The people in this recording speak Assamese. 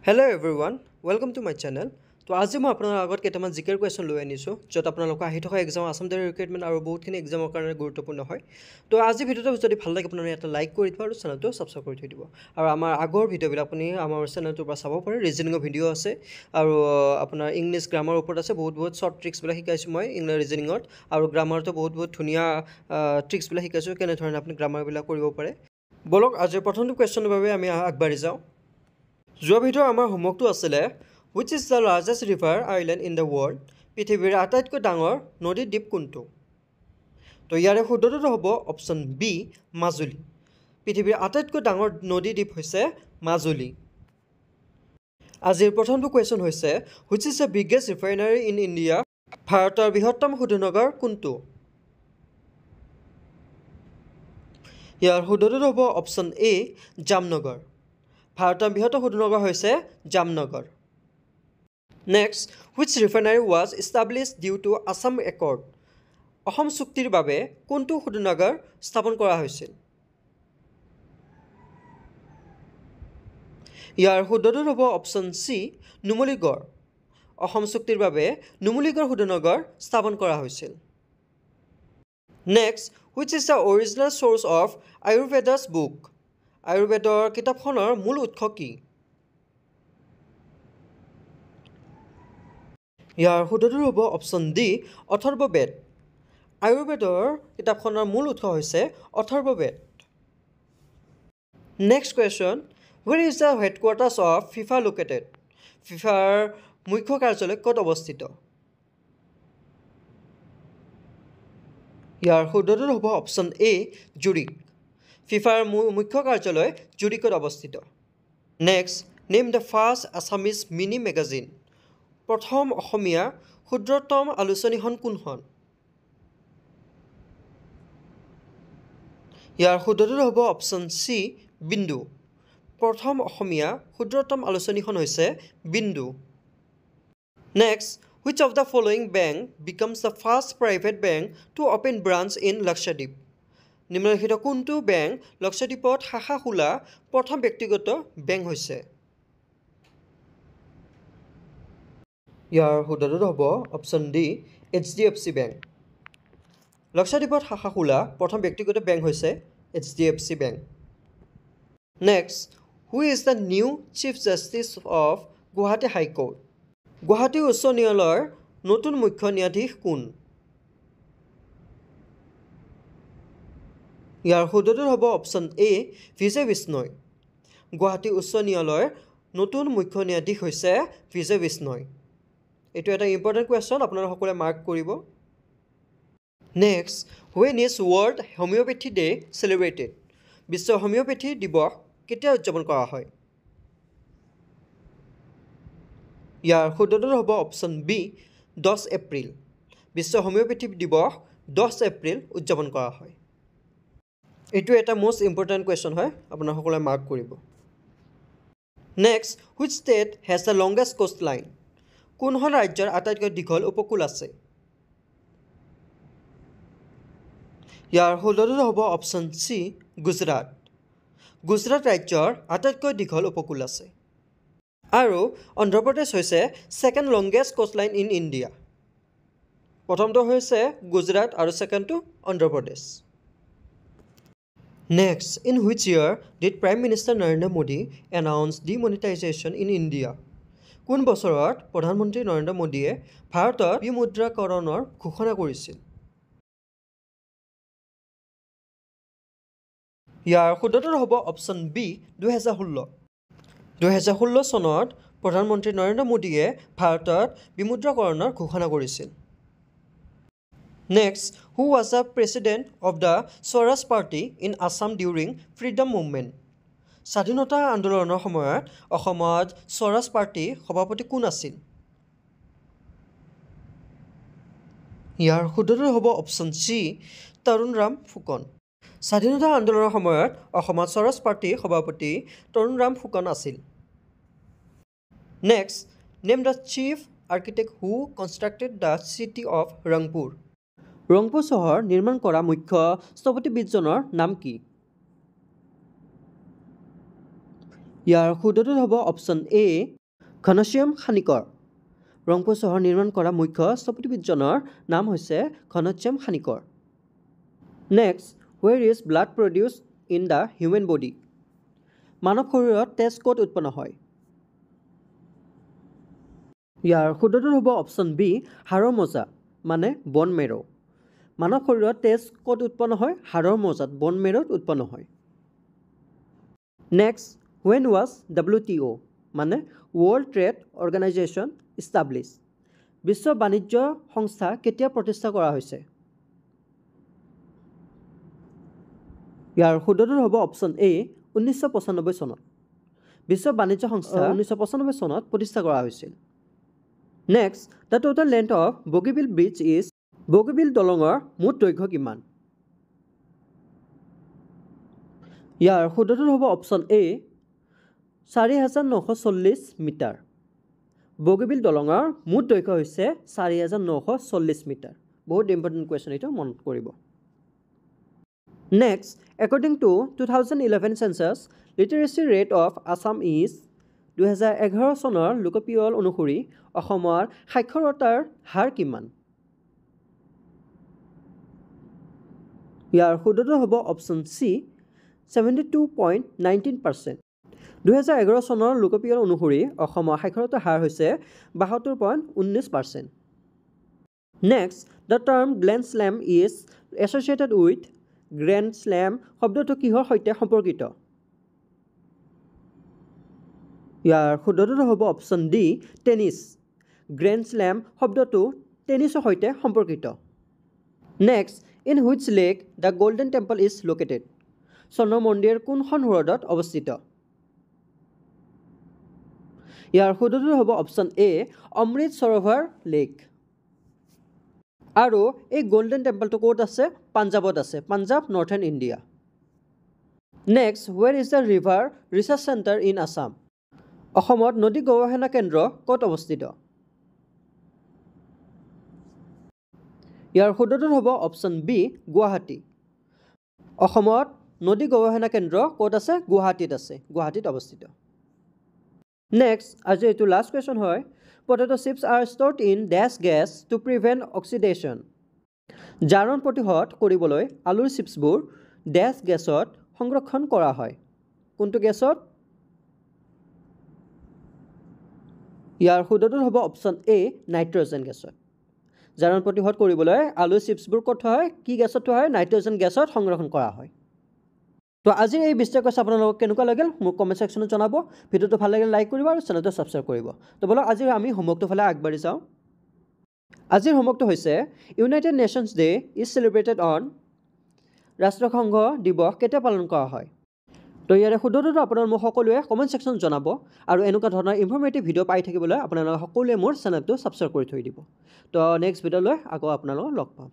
Hello everyone, welcome to my channel. তো আজি মই আপোনাৰ আগত কেইটামান জিকেৰ কোৱেশ্যন লৈ আনিছোঁ য'ত আপোনালোকৰ আহি থকা এক্সাম আসাম ডেইলি ৰিক্ৰুইটমেণ্ট আৰু বহুতখিনি এক্সামৰ কাৰণে গুৰুত্বপূৰ্ণ হয়। তো আজি ভিডিঅ'টো যদি ভাল লাগে আপোনালোকে এটা লাইক কৰি দিব আৰু চেনেলটো ছাবস্ক্ৰাইব কৰি থৈ দিব। আৰু আমাৰ আগৰ ভিডিঅ'বিলাক আপুনি আমাৰ চেনেলটোৰ পৰা চাব পাৰে। ৰিজনিঙৰ ভিডিঅ' আছে আৰু আপোনাৰ ইংলিছ গ্ৰামাৰৰ ওপৰত আছে। বহুত শ্বৰ্ট ট্ৰিক্সবিলাক শিকাইছোঁ মই ইংলিছ ৰিজনিঙত আৰু গ্ৰামাৰতো বহুত ধুনীয়া ট্ৰিক্সবিলাক শিকাইছোঁ কেনেধৰণে আপুনি গ্ৰামাৰবিলাক কৰিব পাৰে। বলক আজিৰ প্ৰথমটো কুৱেশ্যনৰ বাবে আমি আগবাঢ়ি যাওঁ। যোৱা ভিডিঅ'ৰ আমাৰ হোমৱৰ্কটো আছিলে which is the largest river island in the world, পৃথিৱীৰ আটাইতকৈ ডাঙৰ নদী দ্বীপ কোনটো? তো ইয়াৰে শুদ্ধটো হ'ব অপশ্যন বি মাজুলী। পৃথিৱীৰ আটাইতকৈ ডাঙৰ নদী দ্বীপ হৈছে মাজুলী। আজিৰ প্ৰথমটো কুৱেশ্যন হৈছে which is the biggest refinery in India, ভাৰতৰ বৃহত্তম শোধনাগাৰ কোনটো? ইয়াৰ শুদ্ধটো হ'ব অপশ্যন এ জামনগৰ। ভাৰতৰ বৃহত্তম শোধনাগাৰ হৈছে Jamnagar. Next, which refinery was establish due to Assam accord, Assam চুক্তিৰ বাবে কোনটো শোধনাগাৰ স্থাপন কৰা হৈছিল? ইয়াৰ শুদ্ধটো হ'ব অপশ্যন চি নুমলীগড়। অসম চুক্তিৰ বাবে নুমলীগড় শোধনাগাৰ স্থাপন কৰা হৈছিল। Next, which is the original source of Ayurveda's book, আয়ুৰ্বেদৰ কিতাপখনৰ মূল উৎস কি? ইয়াৰ শুদ্ধটো হ'ব অপশ্যন ডি অথৰ্ববেদ। আয়ুৰ্বেদৰ কিতাপখনৰ মূল উৎস হৈছে Atharvaveda. Next question, where is the headquarters of FIFA located, ফিফাৰ মুখ্য কাৰ্যালয় ক'ত অৱস্থিত? ইয়াৰ শুদ্ধটো হ'ব অপশ্যন এ জুৰিক। ফিফাৰ মুখ্য কাৰ্যালয় জুৰিকত অৱস্থিত। Next, name the first Assamese mini magazine, প্ৰথম অসমীয়া ক্ষুদ্ৰতম আলোচনীখন কোনখন? ইয়াৰ শুদ্ধটো হ'ব অপশ্যন চি বিন্দু। প্ৰথম অসমীয়া ক্ষুদ্ৰতম আলোচনীখন হৈছে বিন্দু। Next, which of the following bank becomes the first private bank to open branch in Lakshadweep, নিম্নলিখিত কোনটো বেংক লক্ষাদ্বীপত শাখা খোলা প্ৰথম ব্যক্তিগত বেংক হৈছে? ইয়াৰ শুদ্ধটো হ'ব অপশ্যন ডি HDFC বেংক। লক্ষাদ্বীপত শাখা খোলা প্ৰথম ব্যক্তিগত বেংক হৈছে HDFC bank. Next, who is the new chief justice of Guwahati high court, Guwahati উচ্চ ন্যায়ালয়ৰ নতুন মুখ্য ন্যায়াধীশ কোন? ইয়াৰ শুদ্ধটো হ'ব অপশ্যন এ বিজয় বিষ্ণয়। গুৱাহাটী উচ্চ ন্যায়ালয়ৰ নতুন মুখ্য ন্যায়াধীশ হৈছে বিজয় বিষ্ণয়। এইটো এটা ইম্পৰ্টেণ্ট কুৱেশ্যন, আপোনালোকে সকলোৱে মাৰ্ক কৰিব। Next, when is world homoeopathy day celebrated, Biswa homoeopathy দিৱস কেতিয়া উদযাপন কৰা হয়? ইয়াৰ শুদ্ধটো হ'ব অপশ্যন বি 10 এপ্ৰিল। বিশ্ব হোমিঅ'পেথি দিৱস 10 এপ্ৰিল উদযাপন কৰা হয়। এইটো এটা মষ্ট ইম্পৰ্টেণ্ট কুৱেশ্যন হয়, আপোনালোকে সকলোৱে মাৰ্ক কৰিব। Next, which state has the longest coast line, কোনখন ৰাজ্যৰ আটাইতকৈ দীঘল উপকূল আছে? ইয়াৰ শুদ্ধটো হ'ব অপশ্যন চি গুজৰাট। গুজৰাট ৰাজ্যৰ আটাইতকৈ দীঘল উপকূল আছে। আৰু অন্ধ্ৰপ্ৰদেশ হৈছে second longest coast line in India. প্ৰথমটো হৈছে গুজৰাট আৰু ছেকেণ্ডটো Andhra Pradesh. Next, in which year did prime minister Narendra Modi announce demonetisation in India, কোন বছৰত প্ৰধানমন্ত্ৰী নৰেন্দ্ৰ মোদীয়ে ভাৰতত বিমুদ্ৰাকৰণৰ ঘোষণা কৰিছিল? ইয়াৰ শুদ্ধটো হ'ব অপশ্যন বি 2016। 2016 চনত প্ৰধানমন্ত্ৰী নৰেন্দ্ৰ মোদীয়ে ভাৰতত বিমুদ্ৰাকৰণৰ ঘোষণা কৰিছিল। Next, who was the president of the Swaraj party in Assam during freedom movement, স্বাধীনতা আন্দোলনৰ সময়ত অসমত স্বৰাজ পাৰ্টি সভাপতি কোন আছিল? ইয়াৰ শুদ্ধটো হ'ব অপশ্যন চি তৰুণৰাম ফুকন। স্বাধীনতা আন্দোলনৰ সময়ত অসমত স্বৰাজ পাৰ্টিৰ সভাপতি তৰুণৰাম ফুকন আছিল। Next, name the chief architect who constructed the city of Rangpur, Rangpur চহৰ নিৰ্মাণ কৰা মুখ্য স্থপতিবিদজনৰ নাম কি? ইয়াৰ শুদ্ধটো হ'ব অপশ্যন এ ঘনশ্যাম খানিকৰ ৰংপুৰ চহৰ নিৰ্মাণ কৰা মুখ্য স্থপতিবিদজনৰ নাম হৈছে Ghanashyam Khanikar next where is blood produced in the human body মানৱ শৰীৰত তেজ ক'ত উৎপন্ন হয় ইয়াৰ শুদ্ধটো হ'ব অপশ্যন বি হাড়ৰ মজা মানে বন মেৰ' মানৱ শৰীৰত তেজ ক'ত উৎপন্ন হয় হাড়ৰ মজাত বন মেৰত উৎপন্ন হয় নেক্সট ৱেন ৱাজ WTO মানে ৱৰ্ল্ড ট্ৰেড অৰ্গেনাইজেশ্যন ইষ্টাব্লিছ বিশ্ব বাণিজ্য সংস্থা কেতিয়া প্ৰতিষ্ঠা কৰা হৈছে ইয়াৰ শুদ্ধটো হ'ব অপশ্যন এ 1995 চনত বিশ্ব বাণিজ্য সংস্থা 1995 চনত প্ৰতিষ্ঠা কৰা হৈছিল next the total length of Bogibeel bridge is Bogibeel দলঙৰ মুঠ দৈৰ্ঘ্য কিমান ইয়াৰ শুদ্ধটো হ'ব অপশ্যন এ 4940 মিটাৰ বগীবিল দলঙৰ মুঠ দৈৰ্ঘ্য হৈছে 4940 মিটাৰ বহুত ইম্পৰ্টেণ্ট কুৱেশ্যন এইটো মনত কৰিব next according to 2011 census literacy rate of Assam is 2011 চনৰ লোকপিয়ল অনুসৰি অসমৰ সাক্ষৰতাৰ হাৰ কিমান ইয়াৰ শুদ্ধটো হ'ব অপশ্যন চি 72.19% 2011 চনৰ লোকপিয়ল অনুসৰি অসমৰ সাক্ষৰতাৰ হাৰ হৈছে 72.19% next the term grand slam is associated with grand slam শব্দটো কিহৰ সৈতে সম্পৰ্কিত ইয়াৰ শুদ্ধটো হ'ব option D tennis grand slam শব্দটো টেনিছৰ সৈতে সম্পৰ্কিত next in which lake the golden temple is located স্বৰ্ণ মন্দিৰ কোনখন হ্ৰদত অৱস্থিত ইয়াৰ শুদ্ধটো হ'ব অপশ্যন এ অমৃত সৰোবৰ লেক আৰু এই গল্ডেন টেম্পলটো ক'ত আছে পাঞ্জাৱত আছে Punjab north India next where is the river research centre in Assam অসমত নদী গৱেষণা কেন্দ্ৰ ক'ত অৱস্থিত ইয়াৰ শুদ্ধটো হ'ব অপশ্যন বি গুৱাহাটী অসমত নদী গৱেষণা কেন্দ্ৰ ক'ত আছে গুৱাহাটীত অৱস্থিত নেক্সট আজি এইটো লাষ্ট কুৱেশ্যন হয় potato chips are stored in this gas to prevent oxidation জাৰণ প্ৰতিহত কৰিবলৈ আলুৰ চিপছবোৰ ডেছ গেছত সংৰক্ষণ কৰা হয় কোনটো গেছত ইয়াৰ শুদ্ধটো হ'ব অপশ্যন এ নাইট্ৰজেন গেছত জাৰণ প্ৰতিহত কৰিবলৈ আলু চিপছবোৰ ক'ত থোৱা হয় কি গেছত থোৱা হয় নাইট্ৰজেন গেছত সংৰক্ষণ কৰা হয় তো আজিৰ এই 20টা কুৱেশ্যন আপোনালোকক কেনেকুৱা লাগিল মোক কমেণ্ট ছেকশ্যনত জনাব ভিডিঅ'টো ভাল লাগিলে লাইক কৰিব আৰু চেনেলটো ছাবস্ক্ৰাইব কৰিব তো বলক আজি আমি হোমৱৰ্কটো ফালে আগবাঢ়ি যাওঁ আজিৰ হোমৱৰ্কটো হৈছে United nations day is celebrated on ৰাষ্ট্ৰসংঘ দিৱস কেতিয়া পালন কৰা হয় তো ইয়াৰে শুদ্ধটো আপোনালোকে মোক সকলোৱে কমেণ্ট ছেকশ্যনত জনাব আৰু এনেকুৱা ধৰণৰ ইনফৰ্মেটিভ ভিডিঅ' পাই থাকিবলৈ আপোনালোকে সকলোৱে মোৰ চেনেলটো ছাবস্ক্ৰাইব কৰি থৈ দিব তো নেক্সট ভিডিঅ'লৈ আকৌ আপোনালোকক লগ পাম